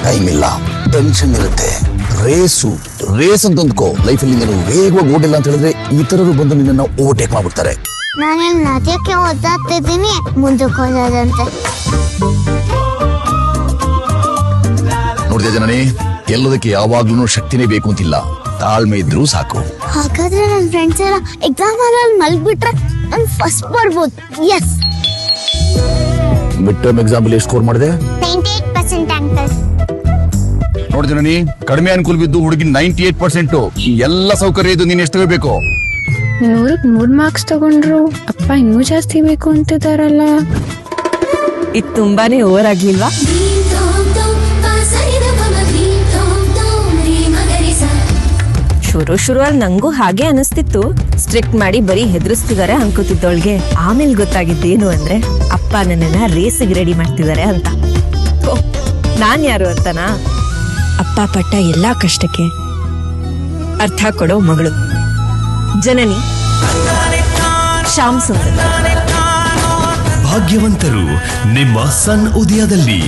Time ಇಲ್ಲ, tension ಇರುತ್ತೆ. Race ಅಂತ ಅಂದ್ಕೋ. ಲೈಫಲ್ಲಿ ನೀನು ವೇಗವಾಗಿ ಓಡಿಲ್ಲ ಅಂತ ಹೇಳಿದ್ರೆ ಈ ತರರು ಬಂದು ನಿನ್ನ ಓವರ್ಟೇಕ್ ಮಾಡ್ಬಿಡ್ತಾರೆ. ನಾನೇನು ನದಿಯಕ್ಕೆ ಓದಾಡ್ತಿದ್ದೀನಿ, ಮುಂದಕ್ಕೆ ಹೋಗೋದಂತೆ. ನೋಡಿದೆ ಜನನಿ, ಗೆಲ್ಲೋದಕ್ಕೆ ಯಾವಾಗ್ಲೂ ಶಕ್ತಿನೇ ಬೇಕು ಅಂತಿಲ್ಲ, ತಾಳ್ಮೆ ಇದ್ರೂ ಸಾಕು. ಹಾಗಾದ್ರೆ ನನ್ನ ಫ್ರೆಂಡ್ಸ್ ಎಲ್ಲ ಎಕ್ಸಾಮ್ ಹಾಲಲ್ಲಿ ಮಲ್ಗ್ಬಿಟ್ರೆ ನಾನು ಫಸ್ಟ್ ಬರ್ಬೋದು. ಎಸ್. ಮಿಡ್ ಟರ್ಮ್ ಎಕ್ಸಾಮ್ ಅಲ್ಲಿ ಸ್ಕೋರ್ ಮಾಡಿದೆ 98% ಅಂಕಲ್. ನೋಡಿ ಜನನಿ, ಕಡಿಮೆ ಅನುಕೂಲ ಬಿದ್ದು ಹುಡುಗಿ 98%. ಎಲ್ಲ ಸೌಕರ್ಯ ಇದು, ನೀನ್ ಎಷ್ಟು ಬೇಕು? 100ಕ್ಕೆ 3 ಮಾರ್ಕ್ಸ್ ತಗೊಂಡ್ರು, ಅಪ್ಪ ಇನ್ನೂ ಜಾಸ್ತಿ ಬೇಕು ಅಂತಿದಾರಲ್ಲ. ಇದು ತುಂಬಾನೇ ಓವರ್ ಆಗ್ಲಿಲ್ವಾ? ಶುರುವಲ್ಲಿ ನಂಗೂ ಹಾಗೆ ಅನಿಸ್ತಿತ್ತು. ಸ್ಟ್ರಿಕ್ಟ್ ಮಾಡಿ ಬರೀ ಹೆದರ್ಸ್ತಿದ್ದಾರೆ ಅನ್ಕೋತಿದ್ದವಳಿಗೆ ಆಮೇಲೆ ಗೊತ್ತಾಗಿದ್ದೇನು ಅಂದ್ರೆ ಅಪ್ಪ ನನ್ನನ್ನ ರೇಸಿಗೆ ರೆಡಿ ಮಾಡ್ತಿದ್ದಾರೆ ಅಂತ. ನಾನ್ ಯಾರು ಅಂತನಾ? ಅಪ್ಪ ಪಟ್ಟ ಎಲ್ಲಾ ಕಷ್ಟಕ್ಕೆ ಅರ್ಥ ಕೊಡೋ ಮಗಳು ಜನನಿ ಶ್ಯಾಮ್ ಸುಂದರ್. ಭಾಗ್ಯವಂತರು ನಿಮ್ಮ ಸನ್ ಉದಯದಲ್ಲಿ.